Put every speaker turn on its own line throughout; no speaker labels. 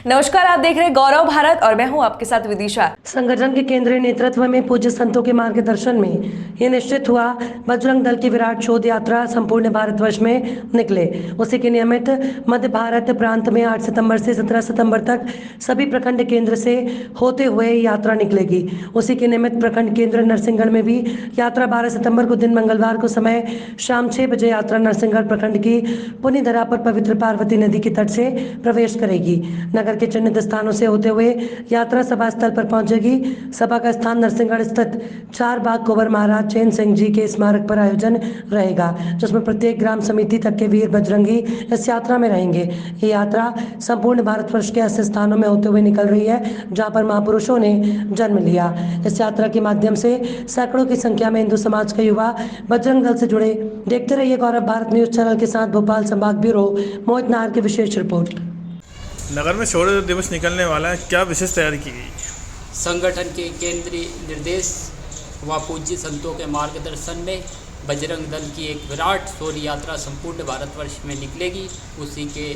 नमस्कार, आप देख रहे हैं गौरव भारत और मैं हूं आपके साथ विदिशा।
संगठन के केंद्रीय नेतृत्व में पूज्य संतों के मार्गदर्शन में यह निश्चित हुआ बजरंग दल की विराट शोध यात्रा संपूर्ण भारतवर्ष में निकले। उसी के नियमित मध्य भारत प्रांत में 8 सितंबर से 17 सितंबर तक सभी प्रखंड केंद्र से होते हुए यात्रा निकलेगी। उसी के निमित्त प्रखंड केंद्र नरसिंहगढ़ में भी यात्रा 12 सितंबर को दिन मंगलवार को समय शाम 6 बजे यात्रा नरसिंहगढ़ प्रखंड की पुण्य धरा पर पवित्र पार्वती नदी के तट से प्रवेश करेगी। नगर के चिन्हित स्थानों से होते हुए यात्रा सभा स्थल पर पहुंचेगी। सभा का स्थान नरसिंहगढ़ स्थित 4 बाग कुंवर महाराज चैन सिंह जी के स्मारक पर आयोजन रहेगा, जिसमें प्रत्येक ग्राम समिति तक के वीर बजरंगी इस यात्रा में रहेंगे। ये यात्रा संपूर्ण भारतवर्ष के ऐसे स्थानों में होते हुए निकल रही है जहां पर महापुरुषों ने जन्म लिया। इस यात्रा के माध्यम से सैकड़ों की संख्या में हिंदू समाज के युवा बजरंग दल से जुड़े। देखते रहिए गौरव भारत न्यूज चैनल के साथ भोपाल संभाग ब्यूरो मोहित नाहर की विशेष रिपोर्ट।
नगर में शौर्य दिवस निकलने वाला है, क्या विशेष तैयारी की गई?
संगठन के केंद्रीय निर्देश व पूज्य संतों के मार्गदर्शन में बजरंग दल की एक विराट शौर्य यात्रा संपूर्ण भारतवर्ष में निकलेगी। उसी के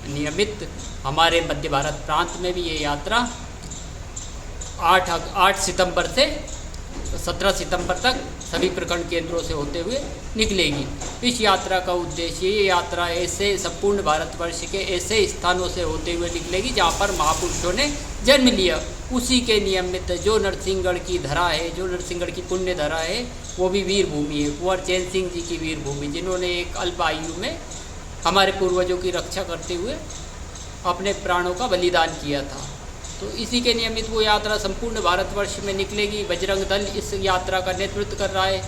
नियमित हमारे मध्य भारत प्रांत में भी ये यात्रा 8 सितंबर से 17 सितंबर तक सभी प्रखंड केंद्रों से होते हुए निकलेगी। इस यात्रा का उद्देश्य, ये यात्रा ऐसे संपूर्ण भारतवर्ष के ऐसे स्थानों से होते हुए निकलेगी जहाँ पर महापुरुषों ने जन्म लिया। उसी के नियमित जो नरसिंहगढ़ की धरा है, जो नरसिंहगढ़ की पुण्य धरा है, वो भी वीर भूमि है। कुंवर चैन सिंह जी की वीर भूमि, जिन्होंने एक अल्प आयु में हमारे पूर्वजों की रक्षा करते हुए अपने प्राणों का बलिदान किया था। तो इसी के नियमित वो यात्रा संपूर्ण भारतवर्ष में निकलेगी। बजरंग दल इस यात्रा का नेतृत्व कर रहा है।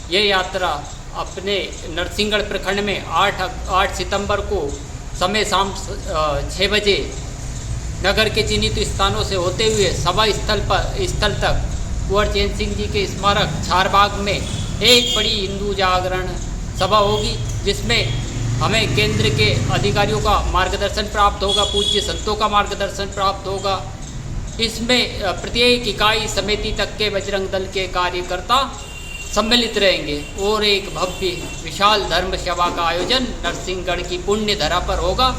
ये यात्रा अपने नरसिंहगढ़ प्रखंड में 8 सितंबर को समय शाम 6 बजे नगर के चिन्हित स्थानों से होते हुए सभा स्थल तक कुंवर चैन सिंह जी के स्मारक 4 बाग में एक बड़ी हिंदू जागरण सभा होगी, जिसमें हमें केंद्र के अधिकारियों का मार्गदर्शन प्राप्त होगा, पूज्य संतों का मार्गदर्शन प्राप्त होगा। इसमें प्रत्येक इकाई समिति तक के बजरंग दल के कार्यकर्ता सम्मिलित रहेंगे और एक भव्य विशाल धर्म सभा का आयोजन नरसिंहगढ़ की पुण्य धरा पर होगा,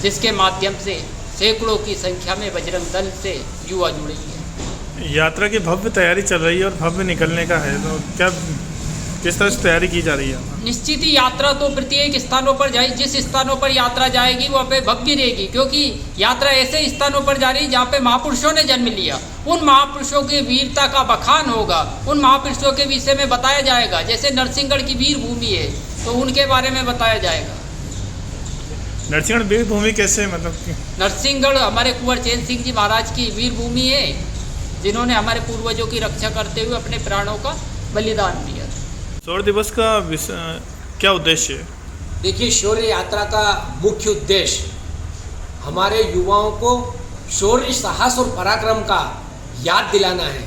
जिसके माध्यम से सैकड़ों की संख्या में बजरंग दल से युवा जुड़ेंगे।
यात्रा की भव्य तैयारी चल रही है और भव्य निकलने का है, तो क्या किस तरह से तैयारी की जा रही है?
निश्चित ही यात्रा तो प्रत्येक स्थानों पर जाए, जिस स्थानों पर यात्रा जाएगी वहाँ पे भव्य रहेगी, क्योंकि यात्रा ऐसे स्थानों पर जा रही है जहाँ पे महापुरुषों ने जन्म लिया। उन महापुरुषों की वीरता का बखान होगा, उन महापुरुषों के विषय में बताया जाएगा। जैसे नरसिंहगढ़ की वीर भूमि है तो उनके बारे में बताया जाएगा।
नरसिंहगढ़ वीर भूमि कैसे, मतलब
नरसिंहगढ़ हमारे कुंवर चैन सिंह जी महाराज की वीर भूमि है, जिन्होंने हमारे पूर्वजों की रक्षा करते हुए अपने प्राणों का बलिदान दिया।
शौर्य दिवस का क्या उद्देश्य है?
देखिए, शौर्य यात्रा का मुख्य उद्देश्य हमारे युवाओं को शौर्य, साहस और पराक्रम का याद दिलाना है।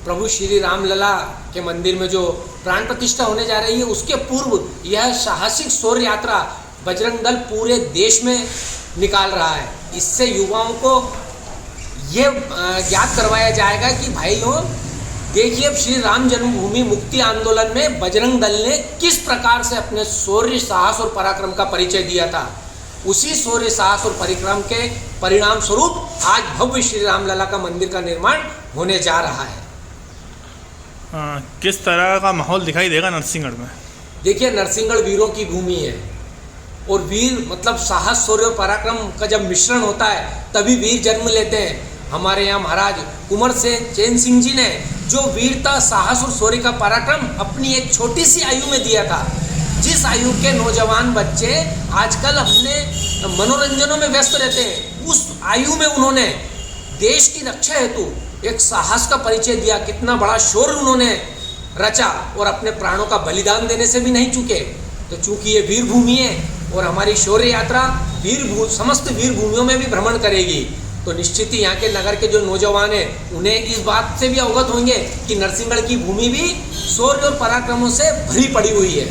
प्रभु श्री रामलला के मंदिर में जो प्राण प्रतिष्ठा होने जा रही है, उसके पूर्व यह साहसिक शौर्य यात्रा बजरंग दल पूरे देश में निकाल रहा है। इससे युवाओं को ये ज्ञात करवाया जाएगा कि भाइयों देखिए, अब श्री राम जन्मभूमि मुक्ति आंदोलन में बजरंग दल ने किस प्रकार से अपने शौर्य, साहस और पराक्रम का परिचय दिया था। उसी शौर्य, साहस और पराक्रम के परिणाम स्वरूप आज भव्य श्री रामलला का मंदिर का निर्माण होने जा रहा है।
किस तरह का माहौल दिखाई देगा नरसिंहगढ़ में?
देखिए, नरसिंहगढ़ वीरों की भूमि है और वीर मतलब साहस, शौर्य और पराक्रम का जब मिश्रण होता है तभी वीर जन्म लेते हैं। हमारे यहाँ महाराज कुंवर चैन सिंह जी ने जो वीरता, साहस और शौर्य का पराक्रम अपनी एक छोटी सी आयु में दिया था, जिस आयु के नौजवान बच्चे आजकल अपने मनोरंजनों में व्यस्त रहते हैं, उस आयु में उन्होंने देश की रक्षा हेतु एक साहस का परिचय दिया। कितना बड़ा शौर्य उन्होंने रचा और अपने प्राणों का बलिदान देने से भी नहीं चूके। तो चूंकि ये वीर भूमि है और हमारी शौर्य यात्रा समस्त वीर भूमियों में भी भ्रमण करेगी, तो निश्चित ही यहाँ के नगर के जो नौजवान हैं उन्हें इस बात से भी अवगत होंगे कि नरसिंहगढ़ की भूमि भी शौर्य और पराक्रमों से भरी पड़ी हुई है।